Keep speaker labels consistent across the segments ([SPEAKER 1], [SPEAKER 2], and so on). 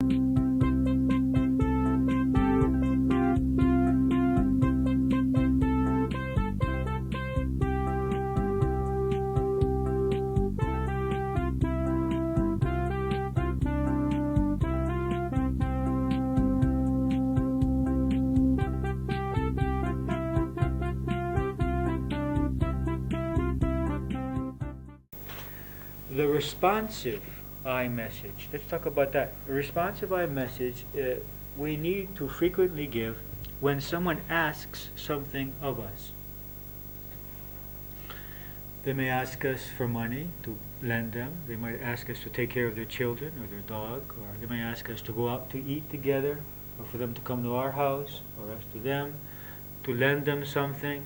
[SPEAKER 1] The responsive I message. Let's talk about that. The responsive I message we need to frequently give when someone asks something of us. They may ask us for money to lend them. They might ask us to take care of their children or their dog, or they may ask us to go out to eat together, or for them to come to our house, or us to them, to lend them something.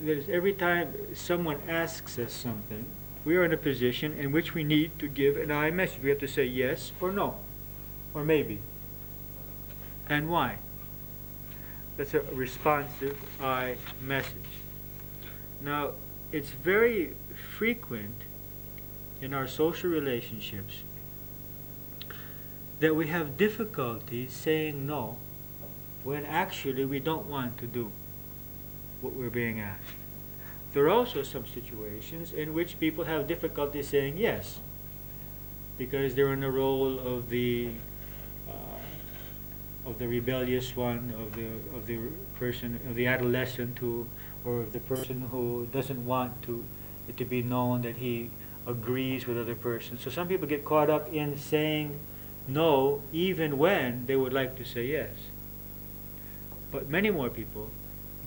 [SPEAKER 1] Every time someone asks us something, we are in a position in which we need to give an I message. We have to say yes or no, or maybe. And why? That's a responsive I message. Now, it's very frequent in our social relationships that we have difficulty saying no when actually we don't want to do what we're being asked. There are also some situations in which people have difficulty saying yes because they're in the role of the rebellious one, of the person, of the adolescent who, or of the person who doesn't want it to be known that he agrees with other persons. So some people get caught up in saying no even when they would like to say yes. But many more people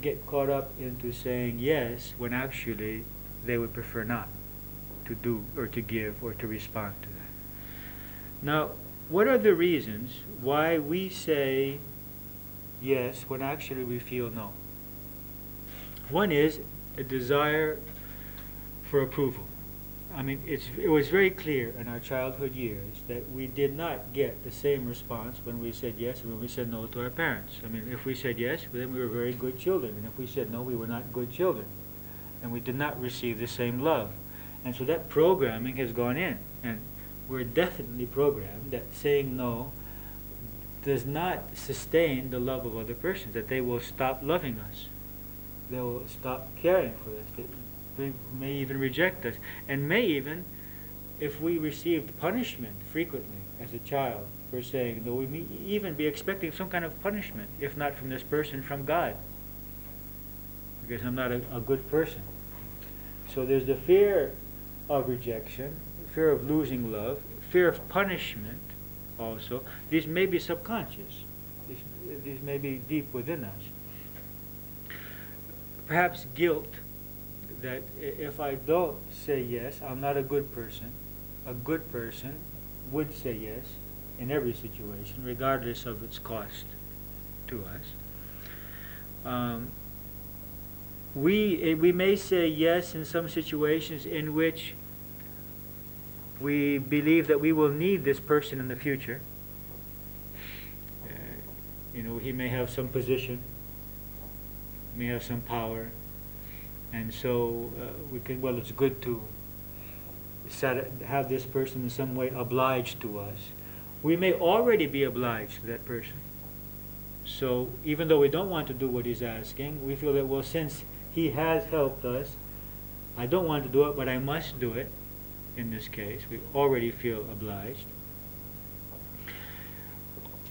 [SPEAKER 1] get caught up into saying yes when actually they would prefer not to do or to give or to respond to that. Now, what are the reasons why we say yes when actually we feel no? One is a desire for approval. I mean, it was very clear in our childhood years that we did not get the same response when we said yes and when we said no to our parents. I mean, if we said yes, then we were very good children, and if we said no, we were not good children, and we did not receive the same love. And so that programming has gone in, and we're definitely programmed that saying no does not sustain the love of other persons, that they will stop loving us. They will stop caring for us. They may even reject us, and may even, if we received punishment frequently as a child for saying no, we may even be expecting some kind of punishment, if not from this person, from God, because I'm not a good person. So there's the fear of rejection, fear of losing love, fear of punishment also. These may be subconscious. These may be deep within us. Perhaps guilt, that if I don't say yes, I'm not a good person. A good person would say yes in every situation, regardless of its cost to us. We may say yes in some situations in which we believe that we will need this person in the future. He may have some position, may have some power, and so it's good to have this person in some way obliged to us. We may already be obliged to that person. So even though we don't want to do what he's asking, we feel that, well, since he has helped us, I don't want to do it, but I must do it. In this case, we already feel obliged.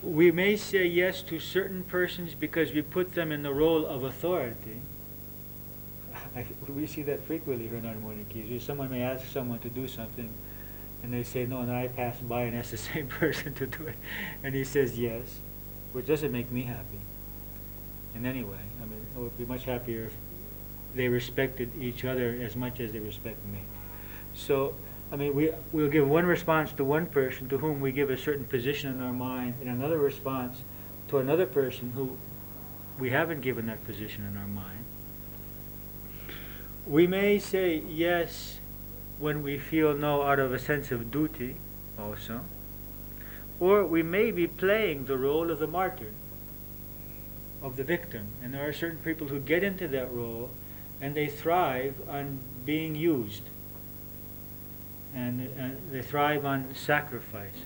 [SPEAKER 1] We may say yes to certain persons because we put them in the role of authority. We see that frequently here in our morning keys. Someone may ask someone to do something, and they say no, and I pass by and ask the same person to do it, and he says yes, which doesn't make me happy in any way. I mean, I would be much happier if they respected each other as much as they respect me. So, I mean, we'll give one response to one person to whom we give a certain position in our mind, and another response to another person who we haven't given that position in our mind. We may say yes when we feel no out of a sense of duty also. Or we may be playing the role of the martyr, of the victim. And there are certain people who get into that role and they thrive on being used. and they thrive on sacrifice.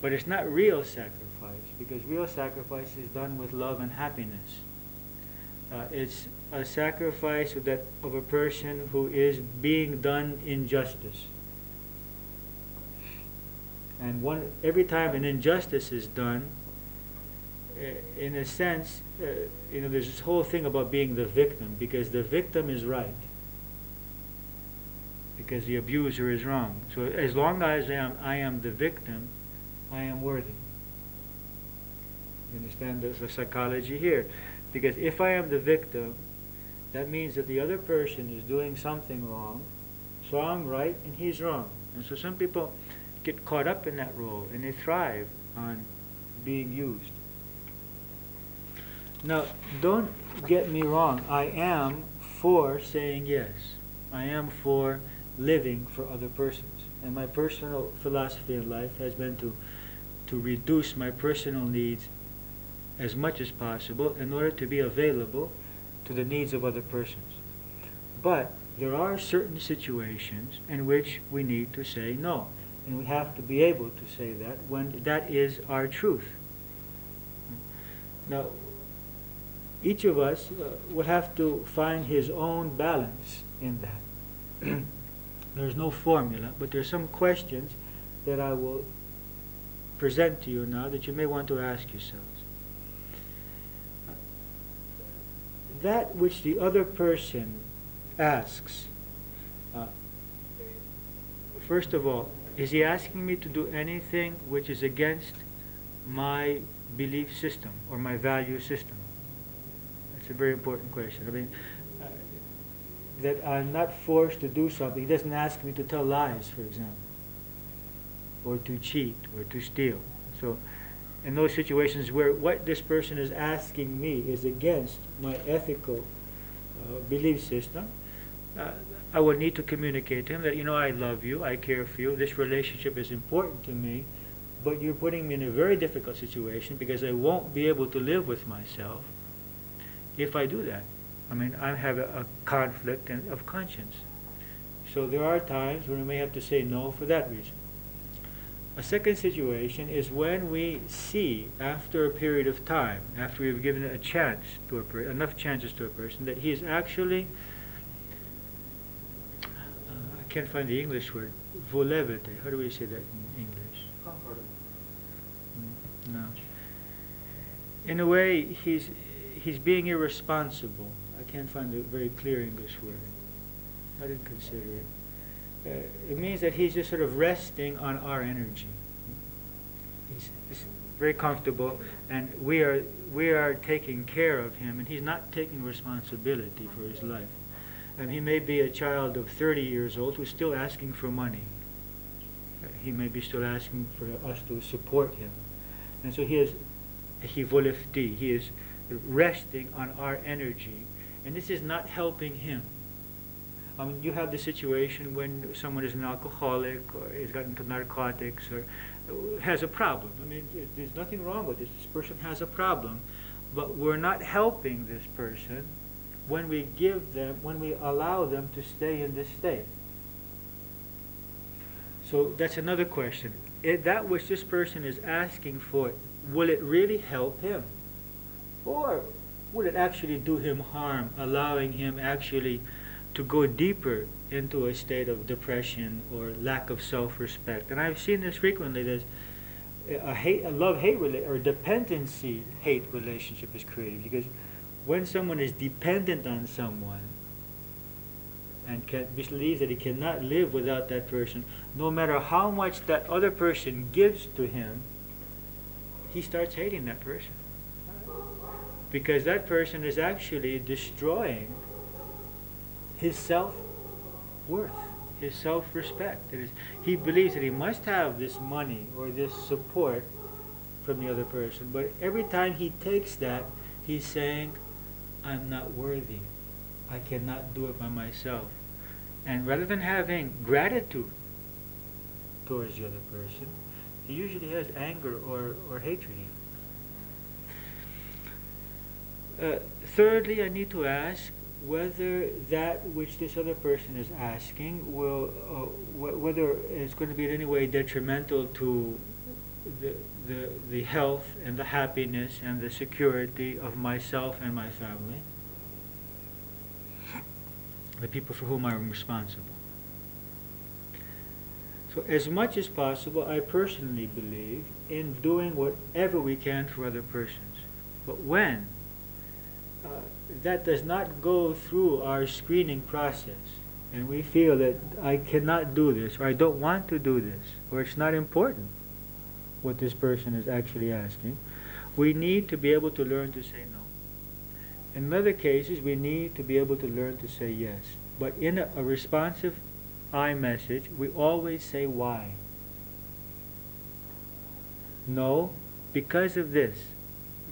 [SPEAKER 1] But it's not real sacrifice, because real sacrifice is done with love and happiness. It's a sacrifice of a person who is being done injustice. And every time an injustice is done, in a sense, there's this whole thing about being the victim, because the victim is right, because the abuser is wrong. So as long as I am the victim, I am worthy. You understand the psychology here? Because if I am the victim, that means that the other person is doing something wrong, so I'm right and he's wrong. And so some people get caught up in that role, and they thrive on being used. Now, don't get me wrong. I am for saying yes. I am for living for other persons. And my personal philosophy in life has been to reduce my personal needs as much as possible in order to be available to the needs of other persons. But there are certain situations in which we need to say no. And we have to be able to say that when that is our truth. Now, each of us will have to find his own balance in that. There's no formula, but there's some questions that I will present to you now that you may want to ask yourselves. That which the other person asks, first of all, is he asking me to do anything which is against my belief system or my value system? That's a very important question. I mean, that I'm not forced to do something. He doesn't ask me to tell lies, for example, or to cheat, or to steal. So in those situations where what this person is asking me is against my ethical belief system, I would need to communicate to him that, I love you, I care for you, this relationship is important to me, but you're putting me in a very difficult situation because I won't be able to live with myself if I do that. I mean, I have a conflict of conscience. So there are times when we may have to say no for that reason. A second situation is when we see, after a period of time, after we've given a chance to enough chances to a person, that he is actually, I can't find the English word, volevete. How do we say that in English?
[SPEAKER 2] Comfort.
[SPEAKER 1] No. In a way, he's being irresponsible. I can't find a very clear English word. I didn't consider it. It means that he's just sort of resting on our energy. He's very comfortable, and we are taking care of him, and he's not taking responsibility for his life. And he may be a child of 30 years old who's still asking for money. He may be still asking for us to support him. And so he is resting on our energy, and this is not helping him. You have the situation when someone is an alcoholic or has gotten into narcotics or has a problem. I mean, there's nothing wrong with this. This person has a problem, but we're not helping this person when we allow them to stay in this state. So that's another question. That which this person is asking for, will it really help him? Or would it actually do him harm, allowing him actually to go deeper into a state of depression or lack of self-respect? And I've seen this frequently. There's a love-hate or dependency-hate relationship is created, because when someone is dependent on someone and believes that he cannot live without that person, no matter how much that other person gives to him, he starts hating that person, because that person is actually destroying his self-worth, his self-respect. He believes that he must have this money or this support from the other person, but every time he takes that, he's saying, I'm not worthy. I cannot do it by myself. And rather than having gratitude towards the other person, he usually has anger or hatred even. Thirdly, I need to ask, whether that which this other person is asking will, whether it's going to be in any way detrimental to the health and the happiness and the security of myself and my family, the people for whom I'm responsible. So as much as possible, I personally believe in doing whatever we can for other persons. But when that does not go through our screening process, and we feel that I cannot do this, or I don't want to do this, or it's not important what this person is actually asking, we need to be able to learn to say no. In other cases, we need to be able to learn to say yes. But in a responsive I message, we always say why. No, because of this.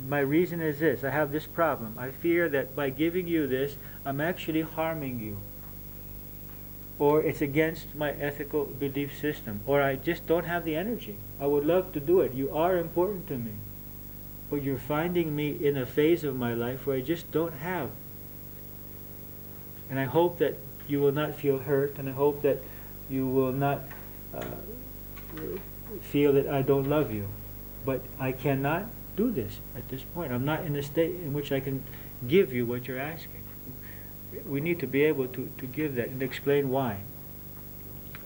[SPEAKER 1] My reason is this. I have this problem. I fear that by giving you this, I'm actually harming you. Or it's against my ethical belief system. Or I just don't have the energy. I would love to do it. You are important to me. But you're finding me in a phase of my life where I just don't have. And I hope that you will not feel hurt, and I hope that you will not feel that I don't love you. But I cannot do this at this point. I'm not in a state in which I can give you what you're asking. We need to be able to give that and explain why.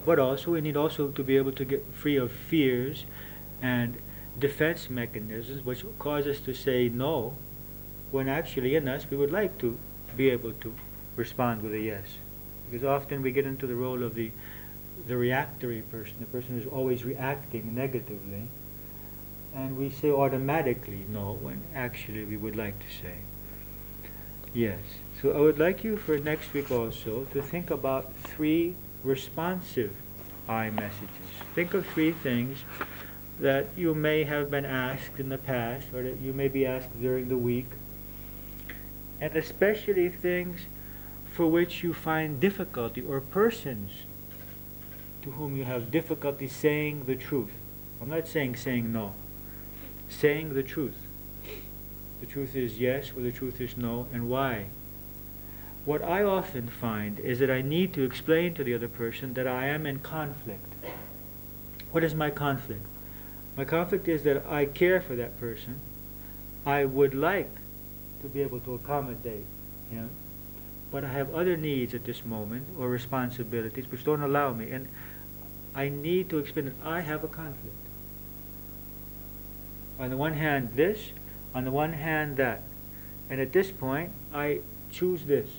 [SPEAKER 1] But also, we need also to be able to get free of fears and defense mechanisms which cause us to say no, when actually in us we would like to be able to respond with a yes. Because often we get into the role of the reactory person, the person who's always reacting negatively, and we say automatically no when actually we would like to say yes. So I would like you for next week also to think about 3 responsive I messages. Think of 3 things that you may have been asked in the past, or that you may be asked during the week, and especially things for which you find difficulty, or persons to whom you have difficulty saying the truth. I'm not saying no. Saying the truth. The truth is yes, or the truth is no, and why. What I often find is that I need to explain to the other person that I am in conflict. What is my conflict? My conflict is that I care for that person. I would like to be able to accommodate him, but I have other needs at this moment, or responsibilities, which don't allow me, and I need to explain that I have a conflict. On the one hand this, on the one hand that, and at this point I choose this.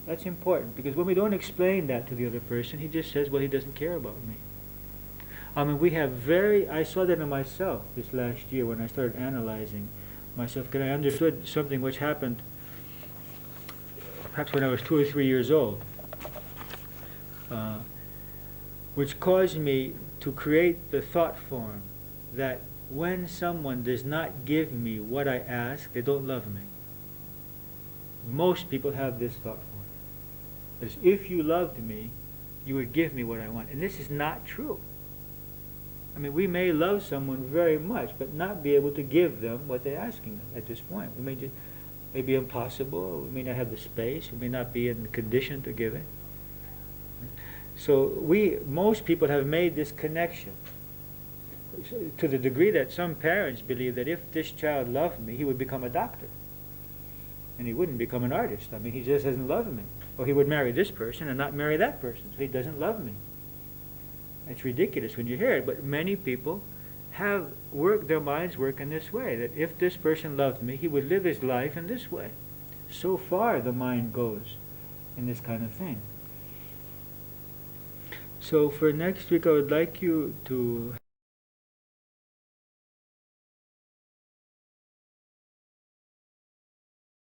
[SPEAKER 1] That's important, because when we don't explain that to the other person, he just says, well, he doesn't care about me. I mean, I saw that in myself this last year when I started analyzing myself, because I understood something which happened perhaps when I was 2 or 3 years old, which caused me to create the thought form that when someone does not give me what I ask, they don't love me. Most people have this thought form. That if you loved me, you would give me what I want. And this is not true. I mean, we may love someone very much, but not be able to give them what they're asking them at this point. It may be impossible. We may not have the space. We may not be in the condition to give it. So most people have made this connection, to the degree that some parents believe that if this child loved me, he would become a doctor. And he wouldn't become an artist. I mean, he just doesn't love me. Or he would marry this person and not marry that person. So he doesn't love me. It's ridiculous when you hear it, but many people their minds work in this way, that if this person loved me, he would live his life in this way. So far the mind goes in this kind of thing. So for next week, I would like you to